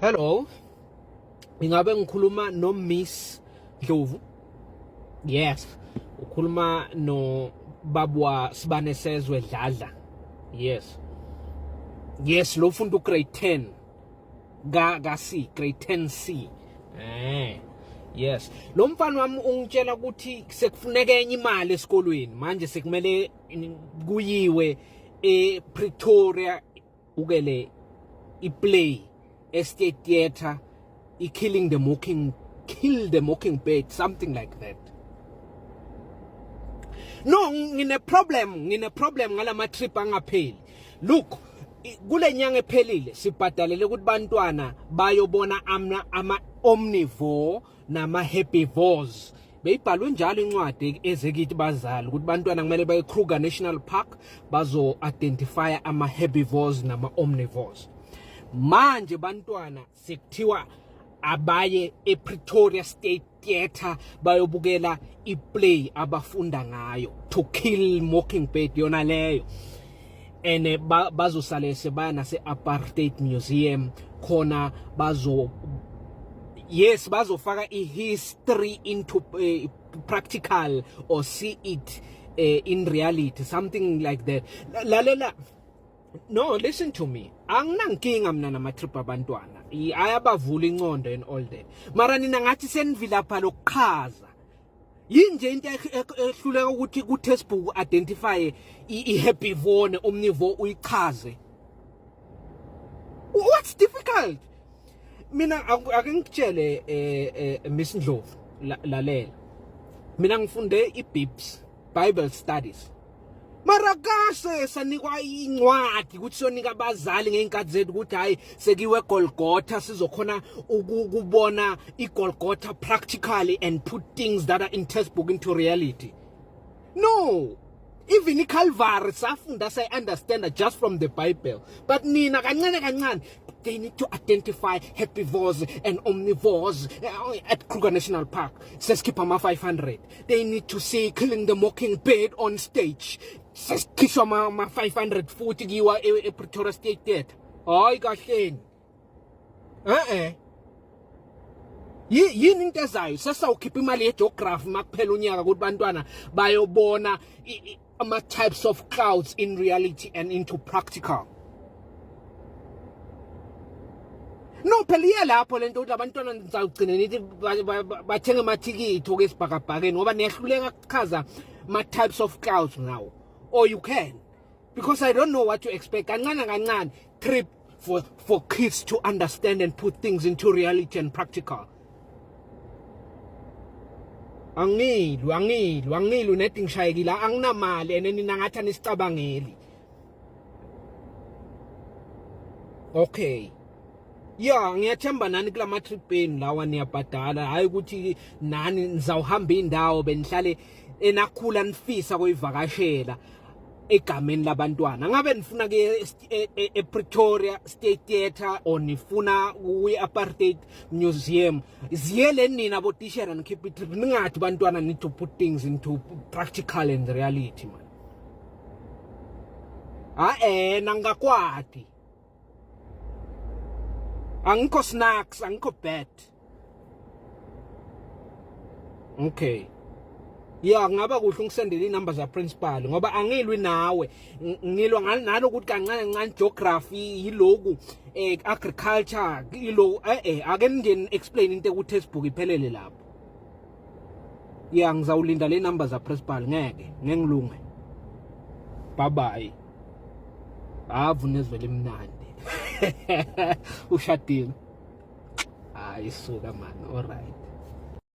Hello, ingabe ngikhuluma no Miss Dlovu? Yes, ukhuluma no babwa Sibane Sezwe Dladla. Yes. Yes, lo ufunda grade 10. Ga C, grade 10C. Yes. Lo mfana wami ungitshela ukuthi sekufuneka enye imali esikolweni. Manje sekumele kuyiwe ePretoria ukele iplay Estate Theatre, Kill the Mockingbird, something like that. No, ngine problem ngala matrip angapheli. Look, kule nyanga ephelile sibhadalele ukuthi bantwana bayobona ama omnivore nama herbivores. Beyibhalwe njalo incwadi ezekithi bazali ukuthi bantwana kumele baye Kruger National Park bazo identify ama herbivores nama omnivores. Manje bantwana sekuthiwa abaye ePretoria State Theatre bayobukela iplay abafunda ngayo To Kill Mockingbird yona leyo. Ene bazosale sebaya nase Apartheid Museum khona bazofaka history into practical or see it in reality, something like that. Lalela. No, listen to me. Anginankinga mina namatrip abantwana. Ayabavula ingqondo and all that. Mara nina ngathi senivila pha lokuchaza. Yinje into ehluleka ukuthi ku textbook identify i-herbivore ne omnivore uyichaze. What's difficult? Mina ake ngitshele Miss Ndlovu lalela. Mina ngifunde iBibs, Bible Studies. Mara kase sanikwa incwadi ukuthi sonika abazali ngeenkathi zethu ukuthi hayi sekiwe Golgotha sizokhona ukubona iGolgotha practically and put things that are in textbook into reality. No, even iCalvary safunda say understand just from the Bible, but nina kancane they need to identify herbivores and omnivores at Kruger National Park. Seskipa ama 500. They need to see Killing the Mockingbird on stage. Seskishwa ma 500 futhi kiwa ePretoria State Theatre. Hayi kahleni. Yini into ezayo sesawukhipha imali yegeography makuphela unyaka ukuthi bantwana bayobona ama types of clouds in reality and into practical. No, phela lapho lento ukuthi abantwana nizawugcina nithi bathenge amathikiti okwesibhakabhakeni ngoba niyahluleka ukuchaza ma types of clouds now. Or you can, because I don't know what to expect. Kancane trip for kids to understand and put things into reality and practical. Angilu nethi ngishayekile anginamali ene nina ngathi anisicabangeli. Okay. Yeah, ngiyathemba nani kula matripeni lawa niyabhadala hayi ukuthi nani nizawuhamba indawo benihlale enakhula nifisa kuyivakashela egameni labantwana. Ngabe nifuna ke ePretoria State Theatre or nifuna kwi-Apartheid Museum, ziyele nina botishera nikhipha itrip ningathi bantwana need to put things into practical and reality man. Nangakwati. Angikho snacks, angikho bad. Okay. Yeah, ngaba kuhle ungisendele inamba za principal ngoba angilwi nawe. Ngilwa nalo ukuthi kancane geography yiloku agriculture yilo ake ngene explain into ku textbook iphelele lapho. Yeah, ngizawulinda le number za principal ngeke ngengilunge. Bye bye. Avunezwe lemnandi. Ushadile. Hayi suka man, all right.